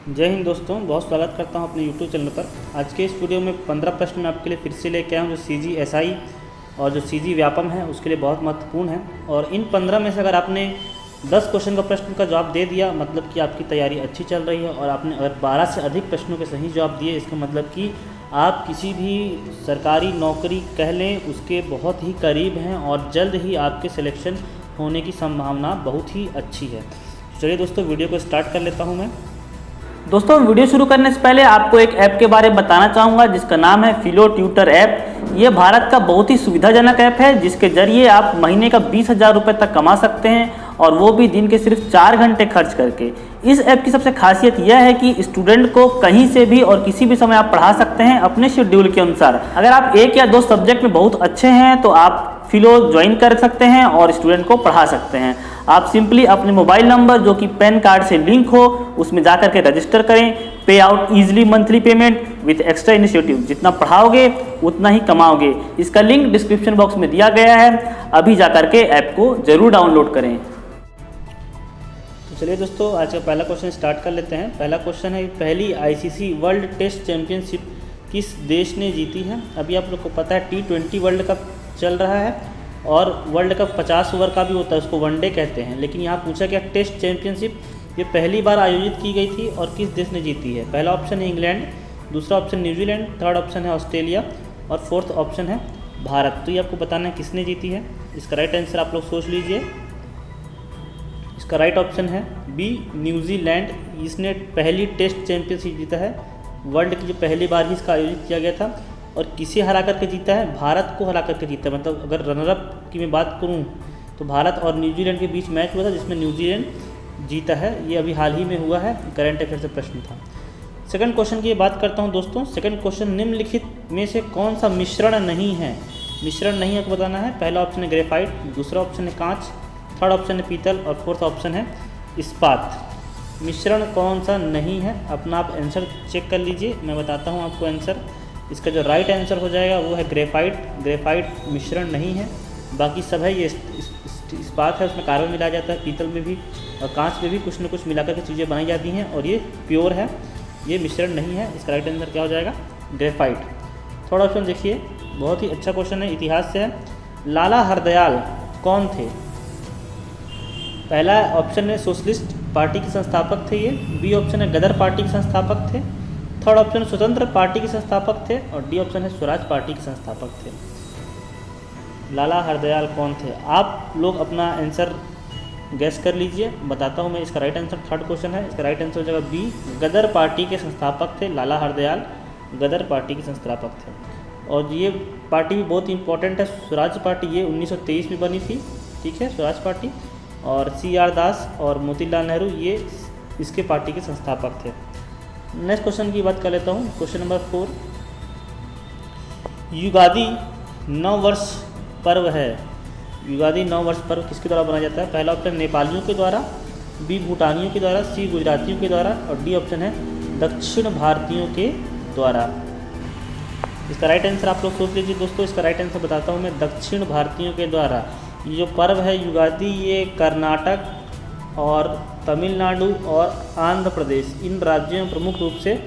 जय हिंद दोस्तों, बहुत स्वागत करता हूं अपने YouTube चैनल पर। आज के इस वीडियो में 15 प्रश्न मैं आपके लिए फिर से लेके आया हूं, जो CGSI और जो CG व्यापम है उसके लिए बहुत महत्वपूर्ण है। और इन 15 में से अगर आपने 10 क्वेश्चन का प्रश्न का जवाब दे दिया, मतलब कि आपकी तैयारी अच्छी चल रही है। और आपने अगर 12 से अधिक प्रश्नों के सही जवाब दिए, इसका मतलब कि आप किसी भी सरकारी नौकरी कह लें उसके बहुत ही करीब हैं और जल्द ही आपके सिलेक्शन होने की संभावना बहुत ही अच्छी है। चलिए दोस्तों, वीडियो को स्टार्ट कर लेता हूं मैं। दोस्तों, वीडियो शुरू करने से पहले आपको एक ऐप के बारे में बताना चाहूँगा जिसका नाम है फिलो ट्यूटर ऐप। ये भारत का बहुत ही सुविधाजनक ऐप है जिसके जरिए आप महीने का 20,000 रुपये तक कमा सकते हैं, और वो भी दिन के सिर्फ 4 घंटे खर्च करके। इस ऐप की सबसे खासियत यह है कि स्टूडेंट को कहीं से भी और किसी भी समय आप पढ़ा सकते हैं अपने शेड्यूल के अनुसार। अगर आप 1 या 2 सब्जेक्ट में बहुत अच्छे हैं तो आप फिलो ज्वाइन कर सकते हैं और स्टूडेंट को पढ़ा सकते हैं। आप सिंपली अपने मोबाइल नंबर जो कि पैन कार्ड से लिंक हो उसमें जाकर के रजिस्टर करें। पे out easily monthly payment with extra initiative. जितना पढ़ाओगे उतना ही कमाओगे। इसका लिंक डिस्क्रिप्शन बॉक्स में दिया गया है, अभी जाकर के ऐप को जरूर डाउनलोड करें। तो चलिए दोस्तों, आज का पहला क्वेश्चन स्टार्ट कर लेते हैं। पहला क्वेश्चन है, पहली ICC वर्ल्ड टेस्ट चैंपियनशिप किस देश ने जीती है? अभी आप लोग को पता है T20 वर्ल्ड कप चल रहा है और वर्ल्ड कप 50 ओवर का भी होता है, उसको वनडे कहते हैं। लेकिन यहाँ पूछा गया टेस्ट चैंपियनशिप ये पहली बार आयोजित की गई थी और किस देश ने जीती है? पहला ऑप्शन है इंग्लैंड, दूसरा ऑप्शन न्यूजीलैंड, थर्ड ऑप्शन है ऑस्ट्रेलिया और फोर्थ ऑप्शन है भारत। तो ये आपको बताना है किसने जीती है। इसका राइट आंसर आप लोग सोच लीजिए। इसका राइट ऑप्शन है बी, न्यूजीलैंड। इसने पहली टेस्ट चैंपियनशिप जीता है वर्ल्ड की, जो पहली बार ही इसका आयोजित किया गया था। और किसे हरा करके जीता है? भारत को हरा करके जीता है। मतलब अगर रनरअप की मैं बात करूं तो भारत और न्यूजीलैंड के बीच मैच हुआ था जिसमें न्यूजीलैंड जीता है। ये अभी हाल ही में हुआ है, करंट अफेयर से प्रश्न था। सेकंड क्वेश्चन की बात करता हूं दोस्तों। सेकंड क्वेश्चन, निम्नलिखित में से कौन सा मिश्रण नहीं है? मिश्रण नहीं आपको बताना है। पहला ऑप्शन है ग्रेफाइट, दूसरा ऑप्शन है कांच, थर्ड ऑप्शन है पीतल और फोर्थ ऑप्शन है इस्पात। मिश्रण कौन सा नहीं है? अपना आप आंसर चेक कर लीजिए, मैं बताता हूँ आपको आंसर। इसका जो राइट आंसर हो जाएगा वो है ग्रेफाइट। ग्रेफाइट मिश्रण नहीं है, बाकी सब है। ये इस्पात है, उसमें कार्बन मिलाया जाता है। पीतल में भी और कांच में भी कुछ न कुछ मिलाकर के चीज़ें बनाई जाती हैं और ये प्योर है, ये मिश्रण नहीं है। इसका राइट आंसर क्या हो जाएगा? ग्रेफाइट। थर्ड ऑप्शन देखिए, बहुत ही अच्छा क्वेश्चन है, इतिहास से है। लाला हरदयाल कौन थे? पहला ऑप्शन है सोशलिस्ट पार्टी के संस्थापक थे ये, बी ऑप्शन है गदर पार्टी के संस्थापक थे, थर्ड ऑप्शन स्वतंत्र पार्टी के संस्थापक थे और डी ऑप्शन है स्वराज पार्टी के संस्थापक थे। लाला हरदयाल कौन थे? आप लोग अपना आंसर गैस कर लीजिए, बताता हूँ मैं। इसका राइट आंसर थर्ड क्वेश्चन है, इसका राइट आंसर हो जाएगा बी, गदर पार्टी के संस्थापक थे। लाला हरदयाल गदर पार्टी के संस्थापक थे। और ये पार्टी भी बहुत इंपॉर्टेंट है, स्वराज पार्टी। ये 1923 में बनी थी, ठीक है, स्वराज पार्टी। और CR दास और मोतीलाल नेहरू ये इसके पार्टी के संस्थापक थे। नेक्स्ट क्वेश्चन की बात कर लेता हूँ। क्वेश्चन नंबर 4, युगादि नववर्ष पर्व है। युगादि नववर्ष पर्व किसके द्वारा बनाया जाता है? पहला ऑप्शन नेपालियों के द्वारा, बी भूटानियों के द्वारा, सी गुजरातियों के द्वारा और डी ऑप्शन है दक्षिण भारतीयों के द्वारा। इसका राइट आंसर आप लोग सोच लीजिए दोस्तों। इसका राइट आंसर बताता हूँ मैं, दक्षिण भारतीयों के द्वारा। ये जो पर्व है युगादि, ये कर्नाटक और तमिलनाडु और आंध्र प्रदेश इन राज्यों में प्रमुख रूप से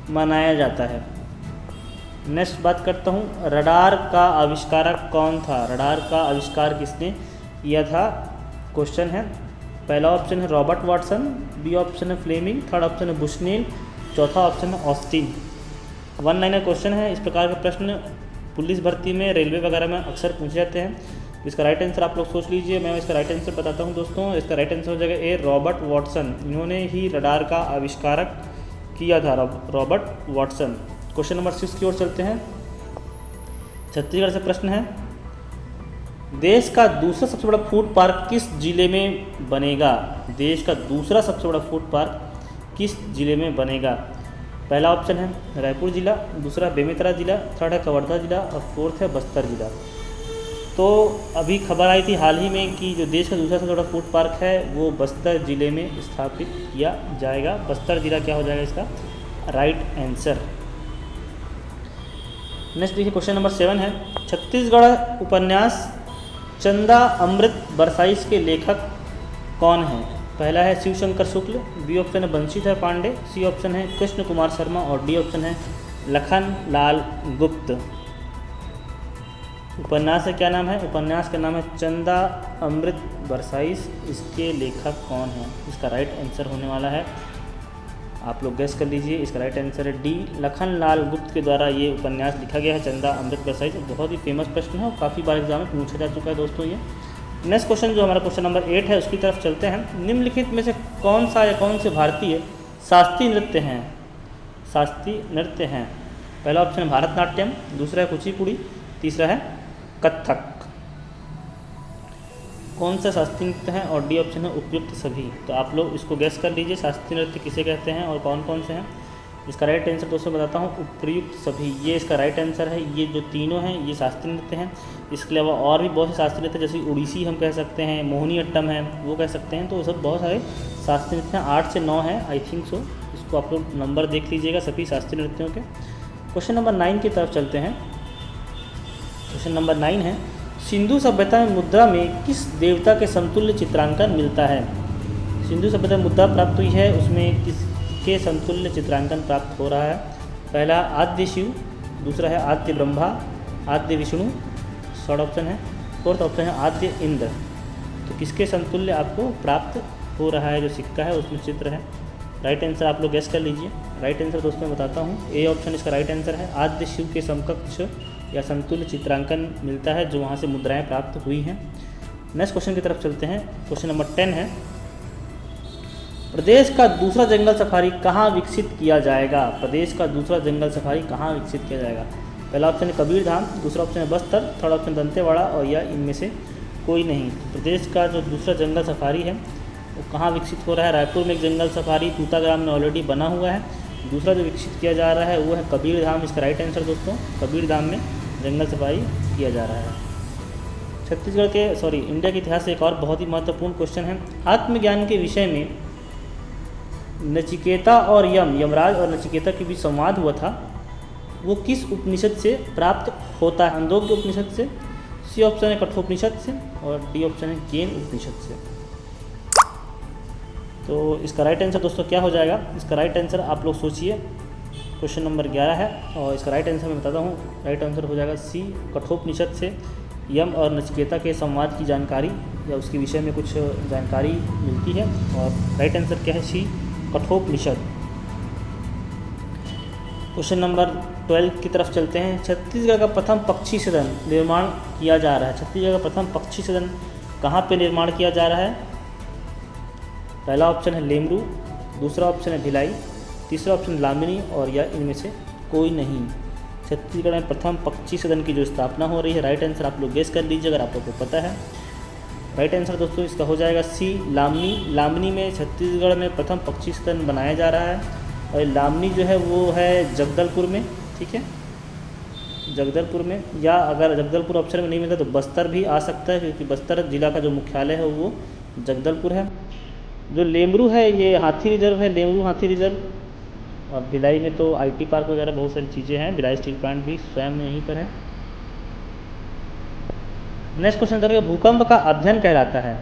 मनाया जाता है। नेक्स्ट बात करता हूँ, रडार का आविष्कारक कौन था? रडार का आविष्कार किसने किया था? क्वेश्चन है, पहला ऑप्शन है रॉबर्ट वाटसन, बी ऑप्शन है फ्लेमिंग, थर्ड ऑप्शन है बुशनेल, चौथा ऑप्शन है ऑस्टिन। 1 लाइनर क्वेश्चन है। इस प्रकार के प्रश्न पुलिस भर्ती में, रेलवे वगैरह में अक्सर पूछे जाते हैं। इसका राइट आंसर आप लोग सोच लीजिए, मैं इसका राइट आंसर बताता हूं दोस्तों। इसका राइट आंसर हो जाएगा ए, रॉबर्ट वाटसन। इन्होंने ही रडार का आविष्कारक किया था, रॉबर्ट वाटसन। क्वेश्चन नंबर 6 की ओर चलते हैं। छत्तीसगढ़ से प्रश्न है, देश का दूसरा सबसे बड़ा फूड पार्क किस जिले में बनेगा? देश का दूसरा सबसे बड़ा फूड पार्क किस जिले में बनेगा? पहला ऑप्शन है रायपुर जिला, दूसरा बेमेतरा जिला, थर्ड है कवर्धा जिला और फोर्थ है बस्तर जिला। तो अभी खबर आई थी हाल ही में कि जो देश का दूसरा सबसे बड़ा फूड पार्क है वो बस्तर जिले में स्थापित किया जाएगा। बस्तर जिला क्या हो जाएगा इसका राइट आंसर। नेक्स्ट देखिए, क्वेश्चन नंबर 7 है, छत्तीसगढ़ उपन्यास चंदा अमृत बरसाइश के लेखक कौन हैं? पहला है शिवशंकर शुक्ल, बी ऑप्शन है बंशीधर पांडे, सी ऑप्शन है कृष्ण कुमार शर्मा और डी ऑप्शन है लखन लाल गुप्त। उपन्यास का क्या नाम है? उपन्यास का नाम है चंदा अमृत बरसाइस। इसके लेखक कौन है? इसका राइट आंसर होने वाला है, आप लोग गेस कर लीजिए, इसका राइट आंसर है डी, लखन लाल गुप्त के द्वारा ये उपन्यास लिखा गया है चंदा अमृत बरसाइस। बहुत ही फेमस प्रश्न है और काफ़ी बार एग्जाम में पूछा जा चुका है दोस्तों ये। नेक्स्ट क्वेश्चन जो हमारा क्वेश्चन नंबर 8 है उसकी तरफ चलते हैं। निम्नलिखित में से कौन सा या कौन से भारतीय शास्त्रीय नृत्य हैं? शास्त्रीय नृत्य हैं। पहला ऑप्शन है भारतनाट्यम, दूसरा है कुचिपुड़ी, तीसरा है कथक। कौन सा शास्त्रीय नृत्य है? और डी ऑप्शन है उपयुक्त सभी। तो आप लोग इसको गैस कर लीजिए, शास्त्रीय नृत्य किसे कहते हैं और कौन कौन से हैं। इसका राइट आंसर दोस्तों बताता हूँ, उपयुक्त सभी, ये इसका राइट आंसर है। ये जो तीनों हैं ये शास्त्रीय नृत्य हैं। इसके अलावा और भी बहुत से शास्त्रीय नृत्य जैसे उड़ीसी हम कह सकते हैं, मोहिनी अट्टम है वो कह सकते हैं। तो सब बहुत सारे शास्त्रीय नृत्य हैं, 8 से 9 हैं आई थिंक सो। इसको आप लोग नंबर देख लीजिएगा सभी शास्त्रीय नृत्यों के। क्वेश्चन नंबर 9 की तरफ चलते हैं। क्वेश्चन नंबर 9 है, सिंधु सभ्यता में मुद्रा में किस देवता के समतुल्य चित्रांकन मिलता है? सिंधु सभ्यता में मुद्रा प्राप्त हुई है, उसमें किसके समतुल्य चित्रांकन प्राप्त हो रहा है? पहला आद्य शिव, दूसरा है आद्य ब्रह्मा, आद्य विष्णु, थर्ड ऑप्शन है, फोर्थ ऑप्शन है आद्य इंद्र। तो किसके समतुल्य आपको प्राप्त हो रहा है जो सिक्का है उसमें चित्र है? राइट आंसर आप लोग गेस कर लीजिए। राइट आंसर दोस्तों मैं बताता हूँ, ए ऑप्शन इसका राइट आंसर है। आद्य शिव के समकक्ष या समतुल्य चित्रांकन मिलता है जो वहाँ से मुद्राएं प्राप्त हुई हैं। नेक्स्ट क्वेश्चन की तरफ चलते हैं। क्वेश्चन नंबर 10 है, प्रदेश का दूसरा जंगल सफारी कहाँ विकसित किया जाएगा? प्रदेश का दूसरा जंगल सफारी कहाँ विकसित किया जाएगा? पहला ऑप्शन है कबीरधाम, दूसरा ऑप्शन है बस्तर, थर्ड ऑप्शन दंतेवाड़ा और या इनमें से कोई नहीं। तो प्रदेश का जो दूसरा जंगल सफारी है वो कहाँ विकसित हो रहा है? रायपुर में एक जंगल सफारी तूताग्राम में ऑलरेडी बना हुआ है। दूसरा जो विकसित किया जा रहा है वो है कबीरधाम। इसका राइट आंसर दोस्तों कबीरधाम में जंगल सफारी किया जा रहा है। छत्तीसगढ़ के इंडिया के इतिहास से एक और बहुत ही महत्वपूर्ण क्वेश्चन है, आत्मज्ञान के विषय में नचिकेता और यमराज और नचिकेता के बीच संवाद हुआ था, वो किस उपनिषद से प्राप्त होता है? छांदोग्य उपनिषद से, सी ऑप्शन है कठोपनिषद से और डी ऑप्शन है केन उपनिषद से। तो इसका राइट आंसर दोस्तों क्या हो जाएगा? इसका राइट आंसर आप लोग सोचिए, क्वेश्चन नंबर 11 है और इसका राइट आंसर मैं बताता हूँ। राइट आंसर हो जाएगा सी, कठोपनिषद से यम और नचिकेता के संवाद की जानकारी या उसके विषय में कुछ जानकारी मिलती है। और राइट आंसर क्या है? सी, कठोपनिषद। क्वेश्चन नंबर 12 की तरफ चलते हैं। छत्तीसगढ़ का प्रथम पक्षी सदन निर्माण किया जा रहा है। छत्तीसगढ़ का प्रथम पक्षी सदन कहाँ पे निर्माण किया जा रहा है? पहला ऑप्शन है लेमरू, दूसरा ऑप्शन है भिलाई, तीसरा ऑप्शन लामिनी और या इनमें से कोई नहीं। छत्तीसगढ़ में प्रथम पक्षी सदन की जो स्थापना हो रही है, राइट आंसर आप लोग गेस कर लीजिए अगर आप लोग को पता है। राइट आंसर दोस्तों इसका हो जाएगा सी, लामनी। लामनी में छत्तीसगढ़ में प्रथम पक्षी सदन बनाया जा रहा है और लामनी जो है वो है जगदलपुर में, ठीक है, जगदलपुर में। या अगर जगदलपुर ऑप्शन में नहीं मिलता तो बस्तर भी आ सकता है क्योंकि बस्तर जिला का जो मुख्यालय है वो जगदलपुर है। जो लेमरू है ये हाथी रिजर्व है, लेमरू हाथी रिजर्व। और भिलाई में तो आईटी पार्क वगैरह बहुत सारी चीज़ें हैं, भिलाई स्टील प्लांट भी स्वयं में यहीं पर है। नेक्स्ट क्वेश्चन करेंगे, भूकंप का अध्ययन कहलाता है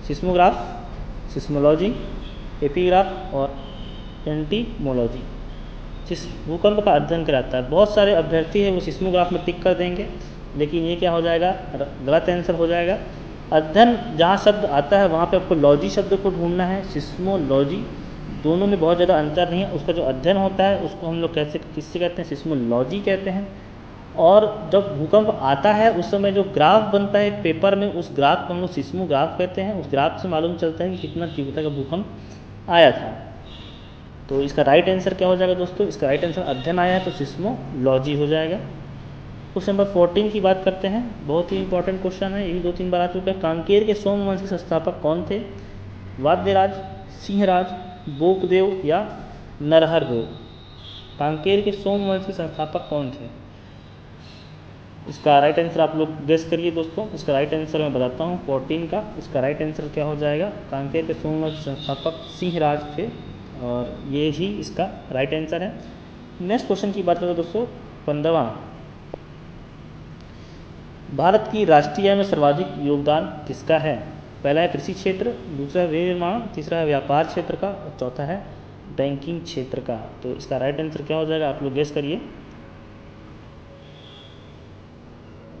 सिस्मोग्राफ, सिस्मोलॉजी, एपीग्राफ और एंटीमोलॉजी। भूकंप का अध्ययन कराता है। बहुत सारे अभ्यर्थी हैं वो सिस्मोग्राफ में टिक कर देंगे, लेकिन ये क्या हो जाएगा? गलत आंसर हो जाएगा। अध्ययन जहाँ शब्द आता है वहाँ पे आपको लॉजी शब्द को ढूंढना है, सिस्मोलॉजी, दोनों में बहुत ज़्यादा अंतर नहीं है। उसका जो अध्ययन होता है उसको हम लोग किससे कहते हैं? सिस्मोलॉजी कहते हैं। और जब भूकंप आता है उस समय जो ग्राफ बनता है पेपर में, उस ग्राफ को हम लोग सिस्मोग्राफ कहते हैं। उस ग्राफ से मालूम चलता है कि कितना तीव्रता का भूकंप आया था। तो इसका राइट आंसर क्या हो जाएगा दोस्तों? इसका राइट आंसर अध्ययन आया है तो सिस्मोलॉजी हो जाएगा। क्वेश्चन नंबर 14 की बात करते हैं। बहुत ही इंपॉर्टेंट क्वेश्चन है, ये भी 2-3 बार आ चुका है। कांकेर के सोमवंश के संस्थापक कौन थे? वाद्यराज, सिंहराज, बोपदेव या नरहरदेव। कांकेर के सोमवंश के संस्थापक कौन थे? इसका राइट आंसर आप लोग गेस करिए दोस्तों। इसका राइट आंसर मैं बताता हूँ 14 का। इसका राइट आंसर क्या हो जाएगा? कांकेर के सोमवंश के संस्थापक सिंहराज थे और ये ही इसका राइट आंसर है। नेक्स्ट क्वेश्चन की बात करें दोस्तों 15वां, भारत की राष्ट्रीय आय में सर्वाधिक योगदान किसका है? पहला है कृषि क्षेत्र, दूसरा है विनिर्माण, तीसरा है व्यापार क्षेत्र का और चौथा है बैंकिंग क्षेत्र का। तो इसका राइट आंसर क्या हो जाएगा, आप लोग गेस करिए।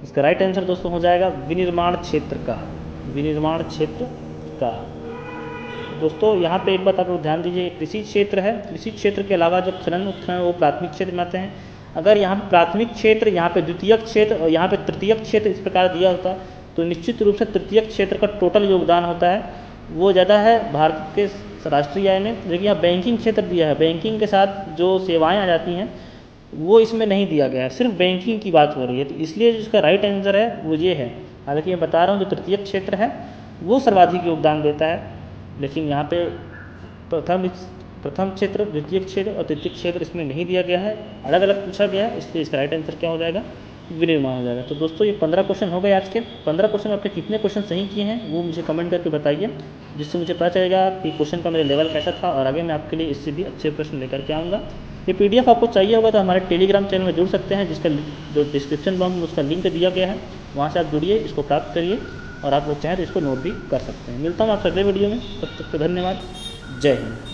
इसका राइट आंसर दोस्तों हो जाएगा विनिर्माण क्षेत्र का, विनिर्माण क्षेत्र का। दोस्तों यहाँ पे एक बात आप लोग ध्यान दीजिए, कृषि क्षेत्र है, कृषि क्षेत्र के अलावा जो खनन उत्खनन वो प्राथमिक क्षेत्र में आते हैं। अगर यहाँ पे प्राथमिक क्षेत्र, यहाँ पे द्वितीयक क्षेत्र और यहाँ पे तृतीयक क्षेत्र इस प्रकार दिया होता तो निश्चित रूप से तृतीयक क्षेत्र का टोटल योगदान होता है वो ज़्यादा है भारत के राष्ट्रीय आय में। लेकिन यहाँ बैंकिंग क्षेत्र दिया है, बैंकिंग के साथ जो सेवाएँ आ जाती हैं वो इसमें नहीं दिया गया है, सिर्फ बैंकिंग की बात हो रही है। तो इसलिए जिसका राइट आंसर है वो ये है। हालांकि मैं बता रहा हूँ जो तृतीयक क्षेत्र है वो सर्वाधिक योगदान देता है, लेकिन यहाँ पे प्रथम क्षेत्र, द्वितीय क्षेत्र और तृतीय क्षेत्र इसमें नहीं दिया गया है, अलग अलग पूछा गया है, इसलिए इसका राइट आंसर क्या हो जाएगा, विनिर्माण हो जाएगा। तो दोस्तों ये 15 क्वेश्चन हो गए आज के। 15 क्वेश्चन आपके कितने क्वेश्चन सही किए हैं वो मुझे कमेंट करके बताइए, जिससे मुझे पता चलेगा कि क्वेश्चन का मेरा लेवल कैसा था और आगे मैं आपके लिए इससे भी अच्छे प्रश्न लेकर के आऊँगा। ये PDF आपको चाहिए होगा तो हमारे टेलीग्राम चैनल में जुड़ सकते हैं, जिसका जो डिस्क्रिप्शन बॉक्स में उसका लिंक दिया गया है, वहाँ से आप जुड़िए, इसको प्राप्त करिए और आप लोग चाहें तो इसको नोट भी कर सकते हैं। मिलता हूँ आपसे अगले वीडियो में, तब तक के धन्यवाद, जय हिंद।